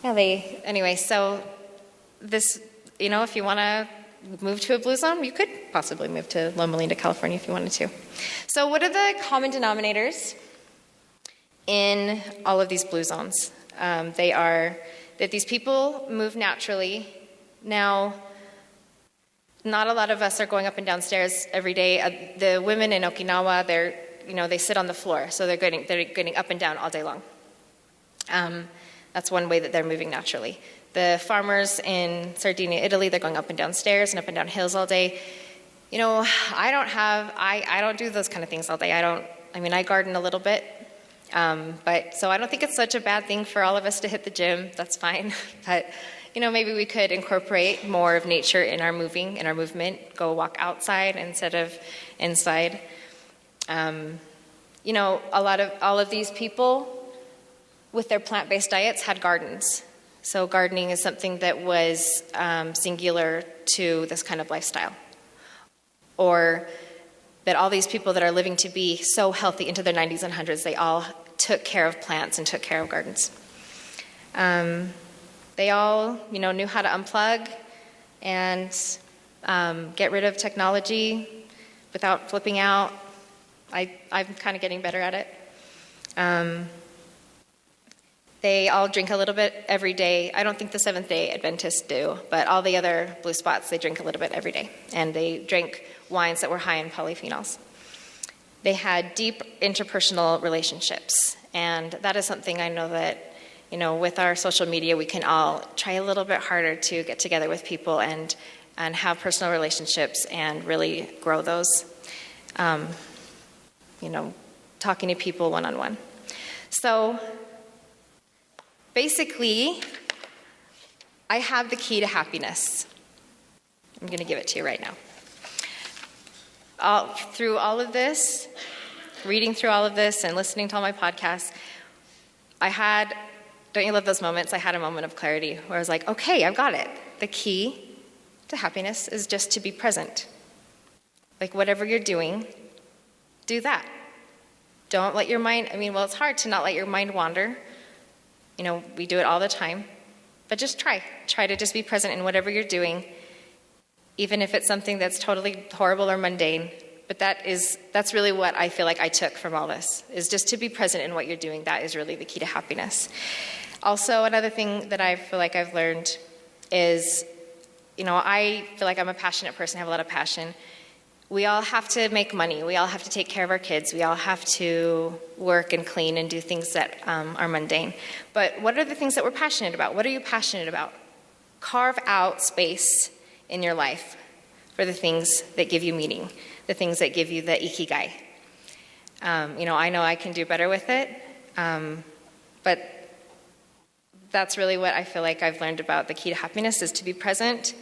so this, if you want to move to a blue zone, you could possibly move to Loma Linda, California if you wanted to. So what are the common denominators in all of these blue zones? They are that these people move naturally. Now, not a lot of us are going up and down stairs every day. The women in Okinawa, they sit on the floor, so they're getting up and down all day long. That's one way that they're moving naturally. The farmers in Sardinia, Italy, they're going up and down stairs and up and down hills all day. I don't do those kind of things all day. I garden a little bit. So I don't think it's such a bad thing for all of us to hit the gym. That's fine. But, maybe we could incorporate more of nature in our movement, go walk outside instead of inside. All of these people with their plant-based diets had gardens. So gardening is something that was singular to this kind of lifestyle. Or that all these people that are living to be so healthy into their 90s and 100s, they all took care of plants and took care of gardens. They all, knew how to unplug and get rid of technology without flipping out. I'm kind of getting better at it. They all drink a little bit every day. I don't think the Seventh-day Adventists do, but all the other blue spots, they drink a little bit every day. And they drank wines that were high in polyphenols. They had deep interpersonal relationships. And that is something I know that, with our social media, we can all try a little bit harder to get together with people and have personal relationships and really grow those. Talking to people one-on-one. So basically, I have the key to happiness. I'm going to give it to you right now. Through all of this, reading through all of this and listening to all my podcasts, don't you love those moments? I had a moment of clarity where I was like, okay, I've got it. The key to happiness is just to be present. Like whatever you're doing, do that. Don't let your mind, it's hard to not let your mind wander. We do it all the time. But just try. Try to just be present in whatever you're doing, even if it's something that's totally horrible or mundane. But that's really what I feel like I took from all this, is just to be present in what you're doing. That is really the key to happiness. Also, another thing that I feel like I've learned is, I feel like I'm a passionate person, I have a lot of passion. We all have to make money. We all have to take care of our kids. We all have to work and clean and do things that are mundane. But what are the things that we're passionate about? What are you passionate about? Carve out space in your life for the things that give you meaning, the things that give you the ikigai. I know I can do better with it, but that's really what I feel like I've learned about the key to happiness, is to be present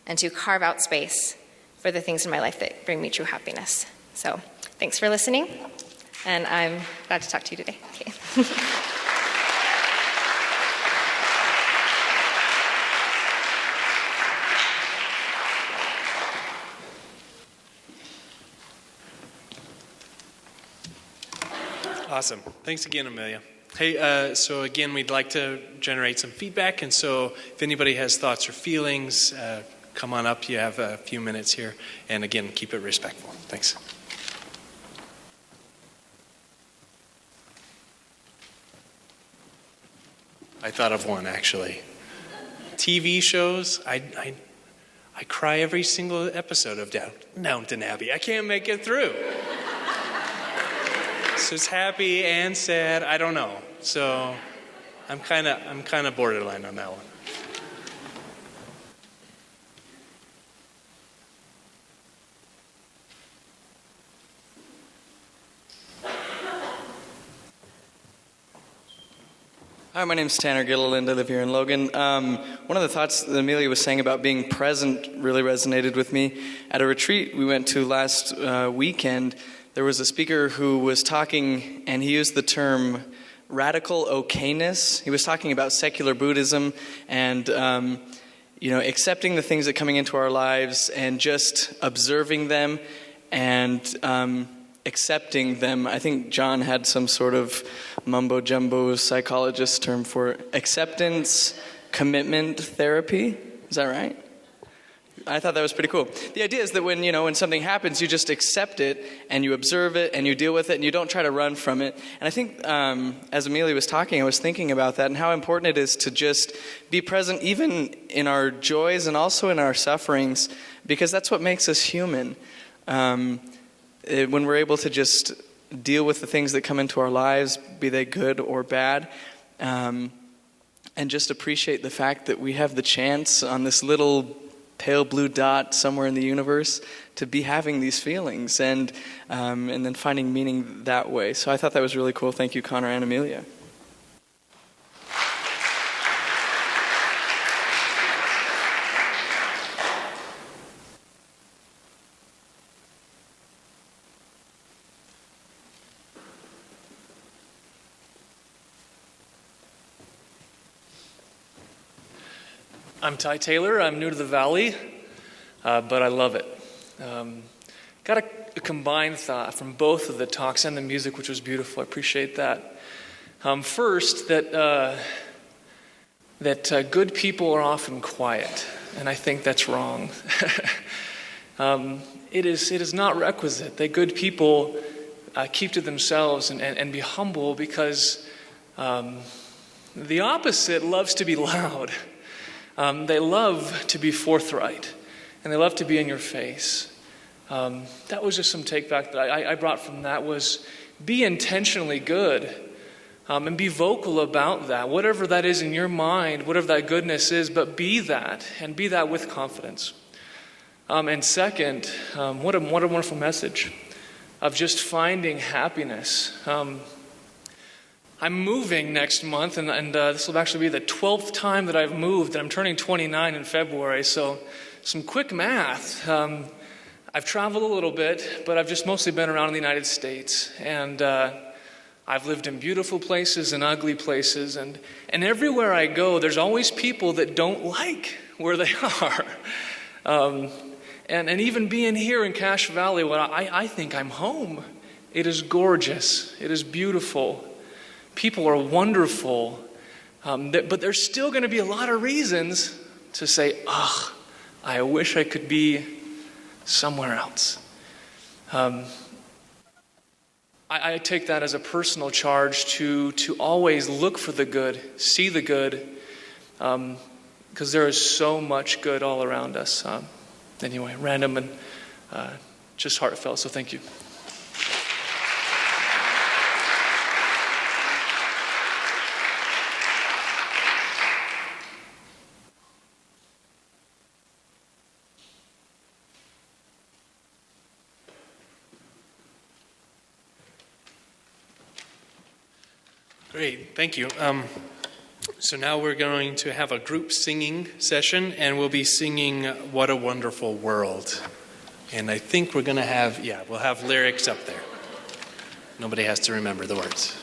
and to carve out space for the things in my life that bring me true happiness. So thanks for listening, and I'm glad to talk to you today. Okay. Awesome. Thanks again, Amelia. Hey, so again, we'd like to generate some feedback, and so if anybody has thoughts or feelings, come on up. You have a few minutes here. And again, keep it respectful. Thanks. I thought of one, actually. TV shows. I cry every single episode of Downton Abbey. I can't make it through. So it's happy and sad. I don't know. So I'm kind of borderline on that one. Hi, my name's Tanner Gilliland. I live here in Logan. One of the thoughts that Amelia was saying about being present really resonated with me. At a retreat we went to last weekend, there was a speaker who was talking, and he used the term radical okayness. He was talking about secular Buddhism and accepting the things that are coming into our lives and just observing them and accepting them. I think John had some sort of mumbo-jumbo psychologist term for it. Acceptance, commitment therapy. Is that right? I thought that was pretty cool. The idea is that when something happens, you just accept it and you observe it and you deal with it and you don't try to run from it. And I think as Amelia was talking, I was thinking about that and how important it is to just be present even in our joys and also in our sufferings, because that's what makes us human. When we're able to just deal with the things that come into our lives, be they good or bad, and just appreciate the fact that we have the chance on this little pale blue dot somewhere in the universe to be having these feelings and then finding meaning that way. So I thought that was really cool. Thank you, Connor and Amelia. I'm Ty Taylor. I'm new to the Valley, but I love it. Got a combined thought from both of the talks and the music, which was beautiful. I appreciate that. First, that good people are often quiet, and I think that's wrong. It is not requisite that good people keep to themselves and be humble, because The opposite loves to be loud. They love to be forthright, and they love to be in your face. That was just some take back that I brought from that was be intentionally good, and be vocal about that, whatever that is in your mind, whatever that goodness is, but be that, and be that with confidence. And second, what a wonderful message of just finding happiness. I'm moving next month, and this will actually be the 12th time that I've moved, and I'm turning 29 in February, so some quick math. I've traveled a little bit, but I've just mostly been around in the United States, and I've lived in beautiful places and ugly places, and everywhere I go, there's always people that don't like where they are. And even being here in Cache Valley, I think I'm home. It is gorgeous. It is beautiful. People are wonderful. But there's still going to be a lot of reasons to say, I wish I could be somewhere else. I take that as a personal charge to always look for the good, see the good, because there is so much good all around us. Anyway, random and just heartfelt, so thank you. Great, thank you. So now we're going to have a group singing session, and we'll be singing What a Wonderful World. And I think we're going to have, we'll have lyrics up there. Nobody has to remember the words.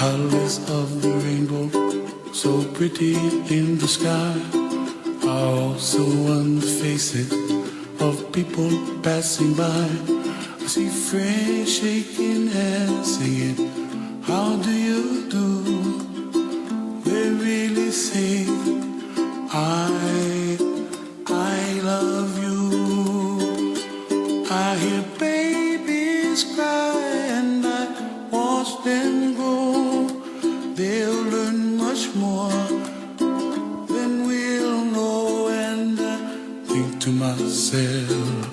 colors of the rainbow, so pretty in the sky, are also on the faces of people passing by. I see friends shaking hands, singing, how do you do? They really say, I love you. I hear babies cry and I watch them grow. They'll learn much more than we'll know. And I think to myself,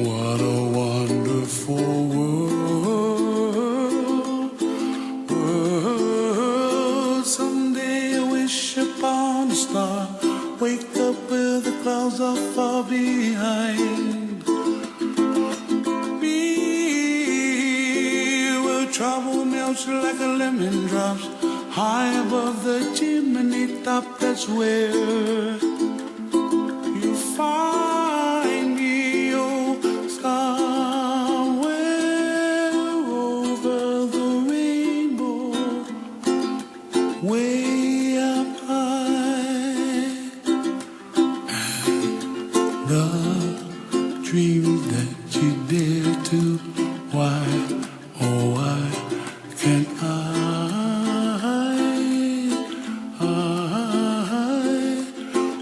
what a wonderful world. Someday I wish upon a star, wake up where the clouds are far behind me, where trouble melts like a lemon drops high above the chimney top. That's where you find me, oh, somewhere over the rainbow, way up high. The dreams that you dare to, why, oh why can't I,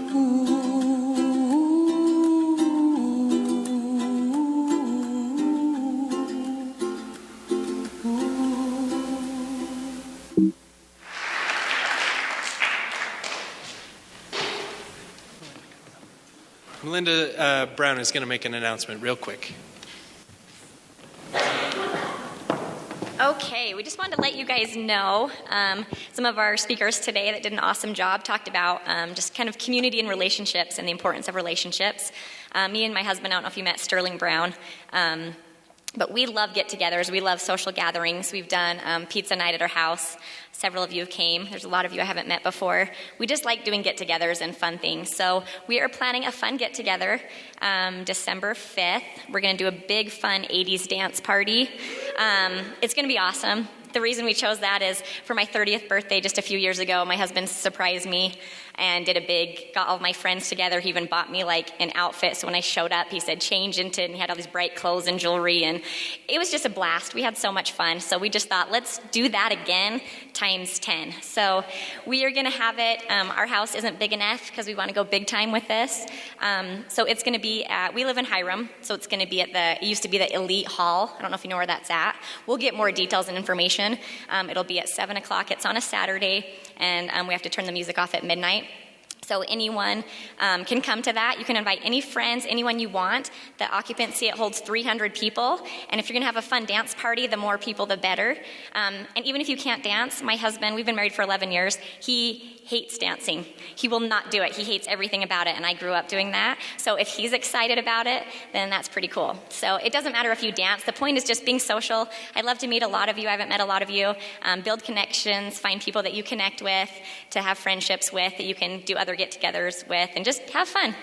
ooh. Melinda Brown is going to make an announcement real quick. Okay, we just wanted to let you guys know some of our speakers today that did an awesome job talked about just kind of community and relationships and the importance of relationships. Me and my husband, I don't know if you met Sterling Brown, but we love get-togethers. We love social gatherings. We've done pizza night at our house. Several of you have came. There's a lot of you I haven't met before. We just like doing get-togethers and fun things. So we are planning a fun get-together December 5th. We're going to do a big, fun 80s dance party. It's going to be awesome. The reason we chose that is for my 30th birthday just a few years ago, my husband surprised me and got all of my friends together. He even bought me like an outfit. So when I showed up, he said, change into it. And he had all these bright clothes and jewelry. And it was just a blast. We had so much fun. So we just thought, let's do that again times 10. So we are going to have it. Our house isn't big enough because we want to go big time with this. So it's going to be we live in Hiram. So it's going to be it used to be the Elite Hall. I don't know if you know where that's at. We'll get more details and information. It'll be at 7 o'clock. It's on a Saturday. And we have to turn the music off at midnight. So anyone can come to that. You can invite any friends, anyone you want. The occupancy, it holds 300 people. And if you're going to have a fun dance party, the more people, the better. And even if you can't dance, my husband, we've been married for 11 years, he hates dancing. He will not do it. He hates everything about it. And I grew up doing that. So if he's excited about it, then that's pretty cool. So it doesn't matter if you dance. The point is just being social. I'd love to meet a lot of you. I haven't met a lot of you. Build connections, find people that you connect with, to have friendships with, that you can do other get-togethers with, and just have fun.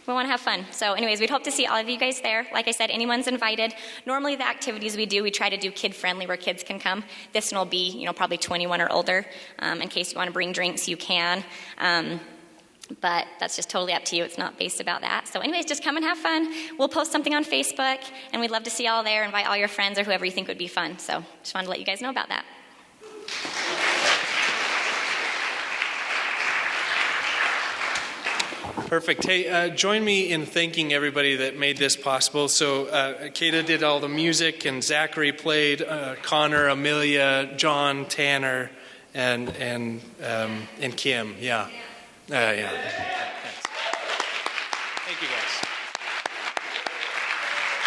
We want to have fun. So anyways, we'd hope to see all of you guys there. Like I said, anyone's invited. Normally the activities we try to do kid-friendly where kids can come. This one will be, probably 21 or older. In case you want to bring drinks, you can. But that's just totally up to you. It's not based about that. So anyways, just come and have fun. We'll post something on Facebook, and we'd love to see you all there. Invite all your friends or whoever you think would be fun. So just wanted to let you guys know about that. Perfect. Hey, join me in thanking everybody that made this possible. So Kata did all the music, and Zachary played, Connor, Amelia, John, Tanner, and Kim. Yeah. Yeah. Thanks. Thank you, guys.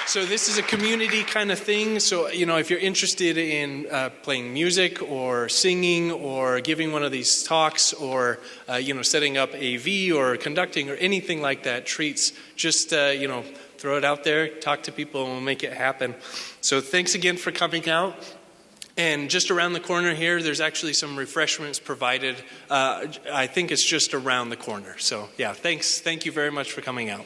So this is a community kind of thing. So, if you're interested in playing music or singing or giving one of these talks or, setting up AV or conducting or anything like that, treats, just, throw it out there, talk to people, and we'll make it happen. So thanks again for coming out. And just around the corner here, there's actually some refreshments provided. I think it's just around the corner. So, yeah, thanks. Thank you very much for coming out.